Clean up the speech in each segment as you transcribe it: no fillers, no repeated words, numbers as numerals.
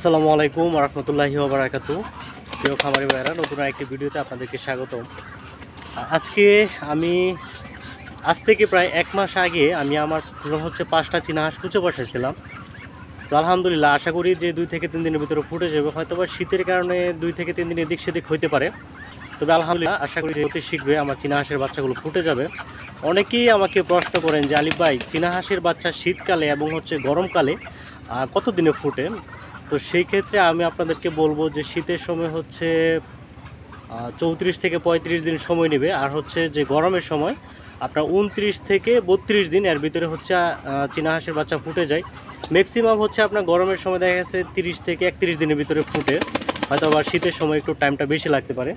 আসসালামু আলাইকুম ওয়া রাহমাতুল্লাহি ওয়া বারাকাতুহু। প্রিয় খামারি ভাইরা, নতুন আরেকটি ভিডিওতে আপনাদেরকে স্বাগতম। আজকে আমি আজ থেকে প্রায় 1 মাস আগে আমি আমার হচ্ছে 5টা চীনা হাঁস কুচে বসাইছিলাম। তো আলহামদুলিল্লাহ আশা করি যে 2 থেকে 3 দিনের ভিতরে ফুটে যাবে। হয়তো বা শীতের কারণে 2 থেকে 3 দিন এদিক সেদিক হইতে পারে, তবে আলহামদুলিল্লাহ আশা করি যে অতি শীঘ্রই আমার চীনা হাঁসের বাচ্চাগুলো ফুটে যাবে। অনেকেই আমাকে প্রশ্ন করেন যে আলিফ ভাই, চীনা হাঁসের বাচ্চা শীতকালে এবং হচ্ছে গরমকালে কত দিনে ফুটে? তো সেই ক্ষেত্রে আমি আপনাদেরকে বলবো যে শীতের সময় হচ্ছে 34 থেকে 35 দিন সময় নেবে, আর হচ্ছে যে গরমের সময় আপনার 29 থেকে 32 দিন এর ভিতরে হচ্ছে চীনা হাঁসের বাচ্চা ফুটে যায়। ম্যাক্সিমাম হচ্ছে আপনার গরমের সময় দেখা গেছে 30 থেকে 31 দিনের ভিতরে ফুটে, হয়তো আবার শীতের সময় একটু টাইমটা বেশি লাগতে পারে।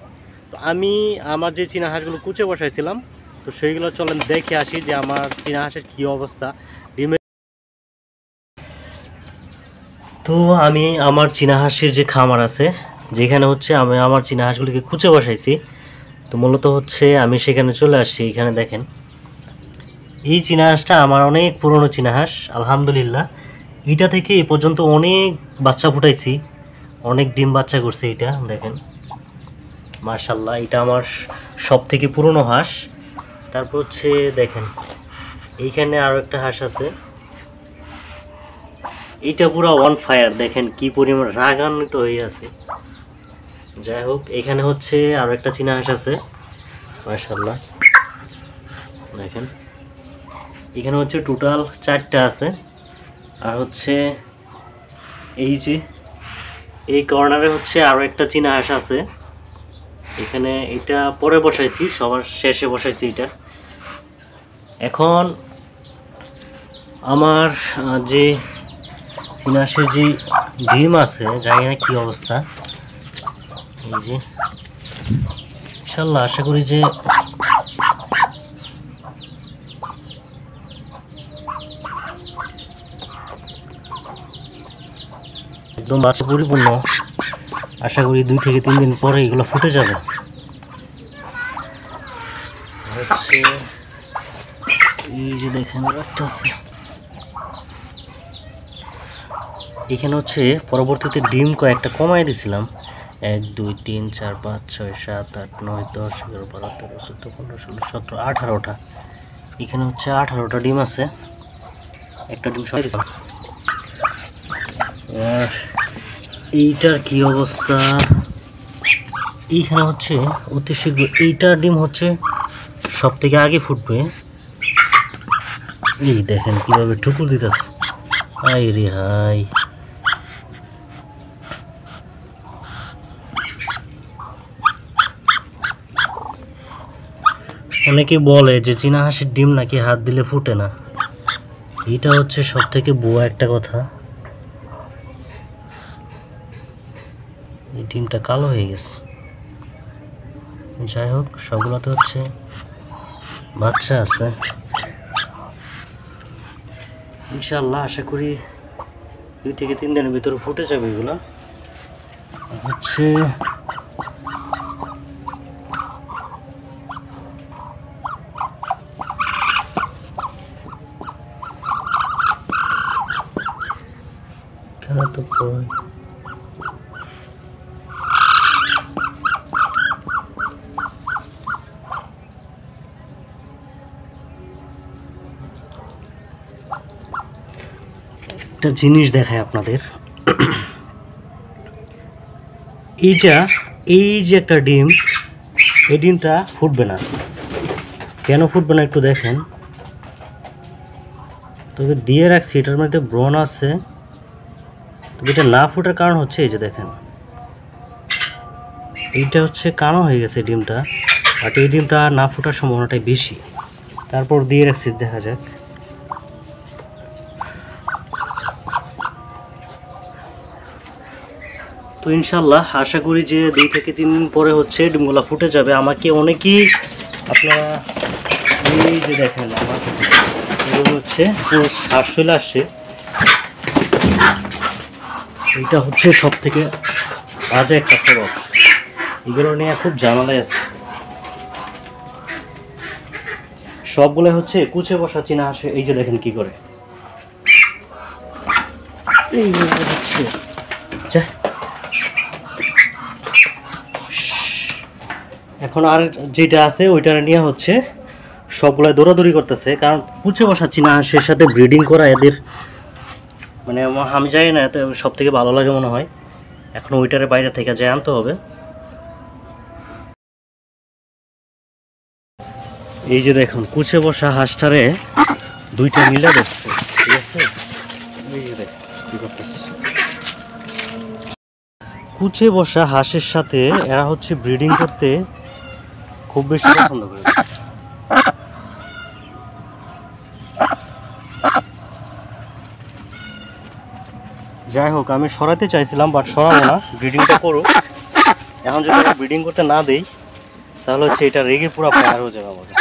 তো আমি আমার যে চীনা হাঁসগুলো কুচে বসাইছিলাম, তো সেইগুলো চলেন দেখে আসি যে আমার চীনা হাঁসের কী অবস্থা। তো আমি আমার চীনা হাঁসের যে খামার আছে, যেখানে হচ্ছে আমি আমার চীনা হাঁসগুলিকে কুচে বসাইছি, তো মূলত হচ্ছে আমি সেখানে চলে আসছি। এখানে দেখেন, এই চীনা হাঁসটা আমার অনেক পুরনো চীনা হাঁস। আলহামদুলিল্লাহ এটা থেকে এই পর্যন্ত অনেক বাচ্চা ফুটাইছি, অনেক ডিম বাচ্চা করছে। এটা দেখেন, মাশাআল্লাহ এটা আমার সব থেকে পুরনো হাঁস। তারপর হচ্ছে দেখেন এইখানে আরও একটা হাঁস আছে, এটা পুরো অন ফায়ার, দেখেন কি পরিমাণ রাগান্বিত হয়ে আছে। যাই হোক, এখানে হচ্ছে আরও একটা চীনা হাঁস আছে, মাশাআল্লাহ দেখেন। এখানে হচ্ছে টোটাল 4টা আছে, আর হচ্ছে এই যে এই কর্নারে হচ্ছে আরও একটা চীনা হাঁস আছে। এখানে এটা পরে বসাইছি, সবার শেষে বসাইছি এটা। এখন আমার যে চীনা হাঁসের যে ডিম আছে, জানি না কী অবস্থা। এই যে ইনশাল্লাহ আশা করি যে একদম বাচ্চা পরিপূর্ণ। আশা করি 2 থেকে 3 দিন পরে এগুলো ফুটে যাবে। হচ্ছে এই যে দেখেন একটা আছে, এখানে হচ্ছে পরবর্তীতে ডিম কয়েকটা কমাই দিছিলাম। 1 2 3 4 5 6 7 8 9 10 11 12 13 14 15 16 17 18টা। এখানে হচ্ছে 18টা ডিম আছে, একটা ডিম সরাই দিলাম। আর এইটার কি অবস্থা, এইখানে হচ্ছে অতি শীঘ্র এইটার ডিম হচ্ছে সব থেকে আগে ফুটবে। এই দেখেন কিভাবে ঠুকুর দিতেছে, হাই রে হাই। অনেকে বলে যে চীনা হাঁসের ডিম নাকি হাত দিলে ফুটে না, এটা হচ্ছে সব থেকে বুয়া একটা কথা। এই ডিমটা কালো হয়ে গেছে। যাই হোক, সবগুলোতে হচ্ছে বাচ্চা আছে ইনশাআল্লাহ। আশা করি 2 থেকে 3 দিনের ভিতরে ফুটে যাবে এগুলো। হচ্ছে তো একটা জিনিস দেখায় আপনাদের, এইটা এই যে একটা ডিম, এই ডিমটা ফুটবে না। কেন ফুটবে না একটু দেখেন। তবে দিয়ে রাখছি, এটার মধ্যে ব্রণ আছে। তবে এটা না ফুটার কারণ হচ্ছে এই যে দেখেন, এইটা হচ্ছে কালো হয়ে গেছে ডিমটা, বাট এই ডিমটা না ফুটার সম্ভাবনাটাই বেশি। তারপর দিয়ে রাখছি, দেখা যাক। তো ইনশাল্লাহ আশা করি যে 2 থেকে 3 দিন পরে হচ্ছে ডিমগুলো ফুটে যাবে। আমাকে অনেকেই আপনারা এই যে দেখেন, আমার হচ্ছে পুরো শ্বাস চলে আসছে। এটা হচ্ছে সব থেকে বাজে একটা সবক, এগুলো নিয়ে খুব ঝামেলায় আছে। সবগুলো হচ্ছে কুচে বসা চীনা হাঁস। এই যে দেখেন কি করে, এই হচ্ছে যা এখন আর যেটা আছে ওইটা নিয়ে হচ্ছে সবগুলা দৌড়াদৌড়ি করতেছে, কারণ পুছে বসা চীনা হাঁসের সাথে ব্রিডিং করা এদের মানে আমি জানি না, সব থেকে ভালো লাগে মনে হয়। এখন ওইটারে বাইরে থেকে যায় আনতে হবে। এই যে দেখুন কুচে বসা হাঁসটারে দুইটা মিলে দেখছে, ঠিক আছে? এই যে দেখুন কি করতেছে, কুচে বসা হাঁসের সাথে এরা হচ্ছে ব্রিডিং করতে খুব বেশি পছন্দ করে। যাই হোক, আমি সরাতে চাইছিলাম বাট সরাবো না, ব্রিডিংটা করুক। এখন যদি ব্রিডিং করতে না দেই তাহলে হচ্ছে এটা রেগে পুরো ফায়ার হয়ে যাবে আমাদের।